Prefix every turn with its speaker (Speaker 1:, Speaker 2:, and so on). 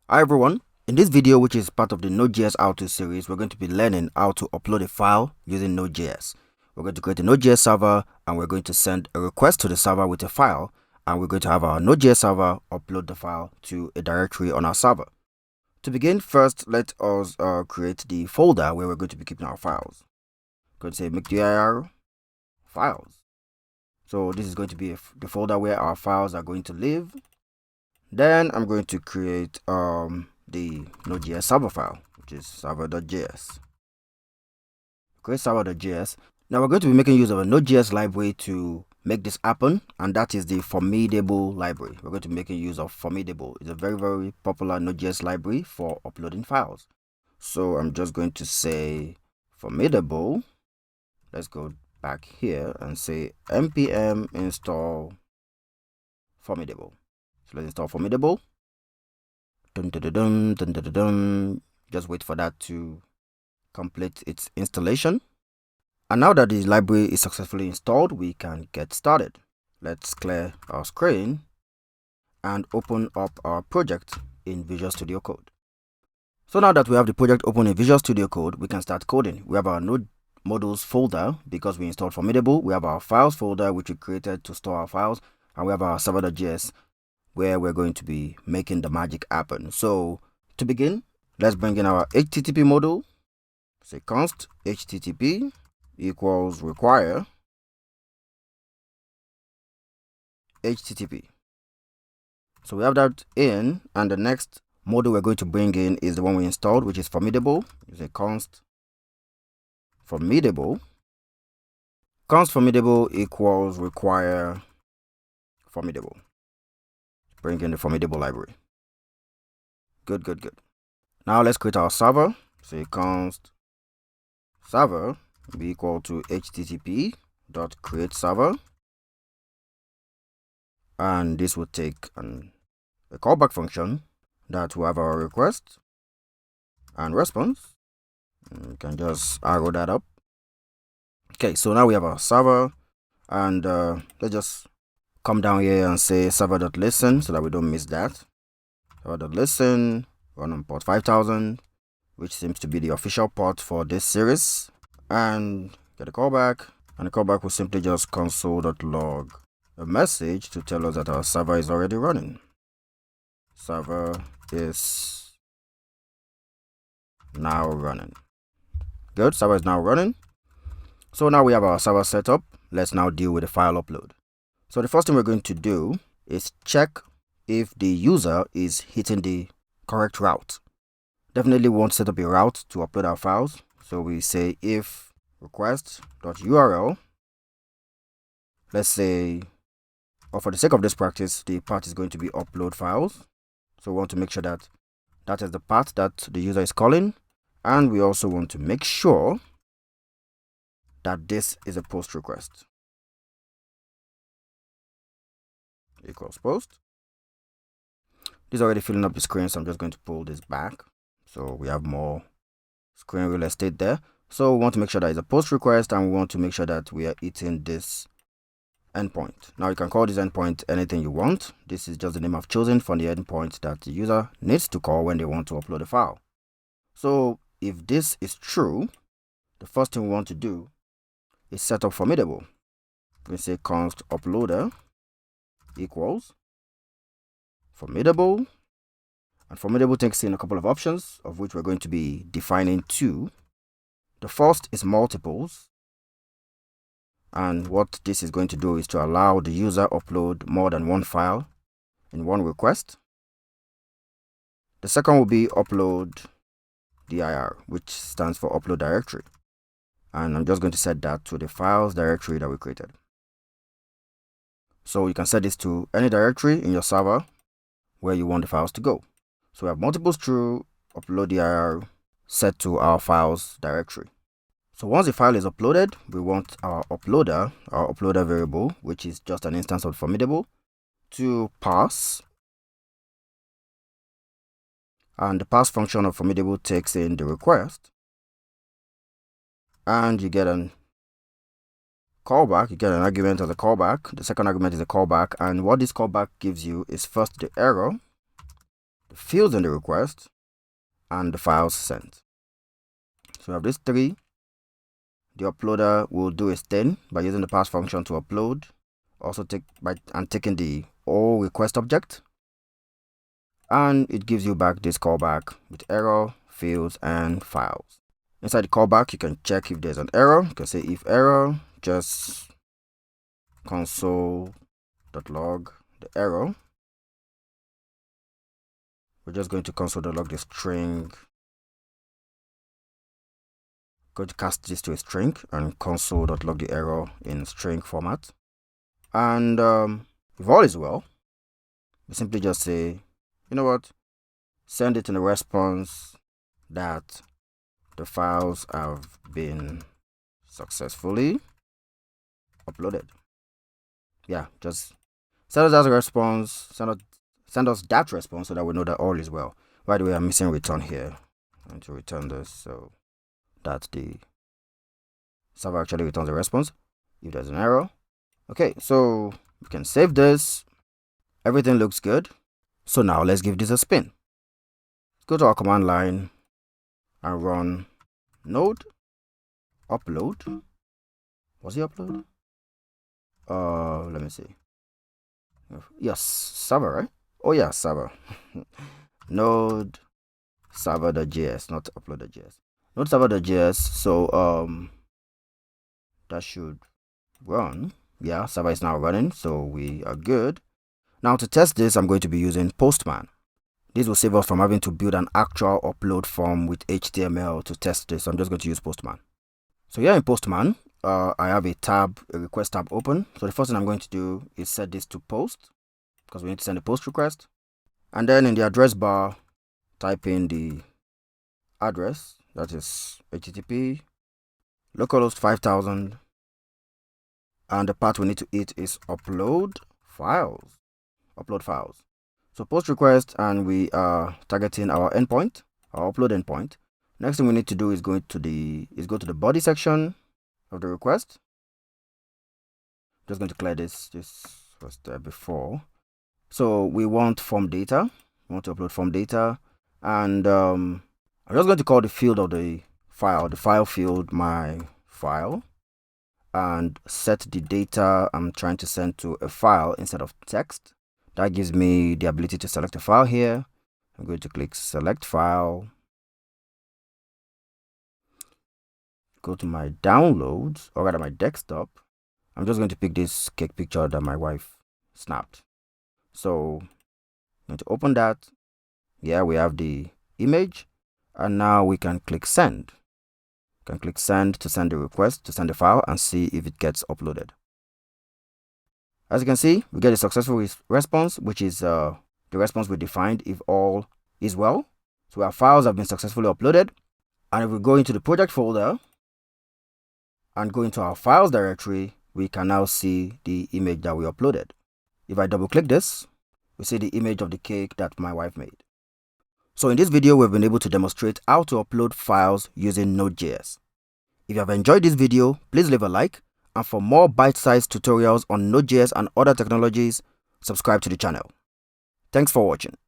Speaker 1: Hi everyone, in this video, which is part of the Node.js how-to series, we're going to be learning how to upload a file using Node.js. We're going to create a Node.js server and we're going to send a request to the server with a file, and we're going to have our Node.js server upload the file to a directory on our server. To begin, first let us create the folder where we're going to be keeping our files. I'm going to say make dir files. So this is going to be the folder where our files are going to live. Then I'm going to create the Node.js server file, which is server.js. Create server.js. Now we're going to be making use of a Node.js library to make this happen, and that is the Formidable library. We're going to be making use of Formidable. It's a very popular Node.js library for uploading files. So I'm just going to say Formidable. Let's go back here and say npm install Formidable. So let's install Formidable. Dun, dun, dun, dun, dun, dun, dun. Just wait for that to complete its installation. And now that the library is successfully installed, we can get started. Let's clear our screen and open up our project in Visual Studio Code. So now that we have the project open in Visual Studio Code, we can start coding. We have our Node modules folder because we installed Formidable. We have our files folder, which we created to store our files. And we have our server.js, where we're going to be making the magic happen. So to begin, let's bring in our HTTP module. Say const HTTP equals require HTTP. So we have that in, and the next module we're going to bring in is the one we installed, which is Formidable. You say const Formidable. Const Formidable equals require Formidable. Bring in the Formidable library. Good. Now let's create our server. Say const server be equal to http dot create server, and this will take a callback function that will have our request and response. And you can just arrow that up. Okay, so now we have our server, and let's just come down here and say server.listen so that we don't miss that. Server.listen, run on port 5000, which seems to be the official port for this series, and get a callback, and the callback will simply just console.log a message to tell us that our server is already running. Server is now running. Good, server is now running. So now we have our server set up. Let's now deal with the file upload. So the first thing we're going to do is check if the user is hitting the correct route. Definitely we want to set up a route to upload our files. So we say if request.url, let's say, or for the sake of this practice, the path is going to be upload files. So we want to make sure that that is the path that the user is calling. And we also want to make sure that this is a post request. Equals post. This is already filling up the screen, so I'm just going to pull this back. So we have more screen real estate there. So we want to make sure that it's a post request, and we want to make sure that we are hitting this endpoint. Now you can call this endpoint anything you want. This is just the name I've chosen for the endpoint that the user needs to call when they want to upload a file. So if this is true, the first thing we want to do is set up Formidable. We say const uploader equals Formidable, and Formidable takes in a couple of options, of which we're going to be defining two. The first is multiples, and what this is going to do is to allow the user upload more than one file in one request. The second will be upload dir, which stands for upload directory, and I'm just going to set that to the files directory that we created. So you can set this to any directory in your server where you want the files to go. So we have multiples true, upload dir set to our files directory. So once the file is uploaded, we want our uploader variable, which is just an instance of Formidable, to pass. And the pass function of Formidable takes in the request. And you get an callback, you get an argument as a callback. The second argument is a callback, and what this callback gives you is first the error. The fields in the request, and the files sent. So we have these three. The uploader will do its thing by using the pass function to upload, also taking the all request object, and it gives you back this callback with error, fields, and files. Inside the callback, you can check if there's an error. You can say if error, just console.log the error. We're just going to console.log the string. Going to cast this to a string and console.log the error in string format. And if all is well, we simply just say, you know what, send it in a response that the files have been successfully uploaded. Yeah, just send us as a response, send us that response so that we know that all is well. By the way, I'm missing return here. I'm going to return this so that the server actually returns a response if there's an error. Okay, so we can save this. Everything looks good. So now let's give this a spin. Let's go to our command line and run node upload. Was it upload? Let me see. Yes, server, right? Oh yeah, server. Node server.js, not upload.js. Node server.js. So that should run. Yeah, server is now running, so we are good. Now to test this, I'm going to be using Postman. This will save us from having to build an actual upload form with HTML to test this. So I'm just going to use Postman. So here in Postman, I have a request tab open. So the first thing I'm going to do is set this to post, because we need to send a post request. And then in the address bar, type in the address, that is HTTP localhost 5000. And the part we need to hit is upload files. Upload files. So post request, and we are targeting our endpoint, our upload endpoint. Next thing we need to do is go to the body section of the request. Just going to clear this. This was there before. So we want form data. We want to upload form data, and I'm just going to call the field of the file field my file, and set the data I'm trying to send to a file instead of text. That gives me the ability to select a file here. I'm going to click select file. Go to my downloads, or rather my desktop. I'm just going to pick this cake picture that my wife snapped. So I'm going to open that. Yeah, we have the image, and now we can click send. You can click send to send the request, to send the file, and see if it gets uploaded. As you can see, we get a successful response, which is the response we defined if all is well. So our files have been successfully uploaded. And if we go into the project folder and go into our files directory, we can now see the image that we uploaded. If I double click this, we see the image of the cake that my wife made. So in this video, we've been able to demonstrate how to upload files using Node.js. If you have enjoyed this video, please leave a like. And for more bite-sized tutorials on Node.js and other technologies, subscribe to the channel. Thanks for watching.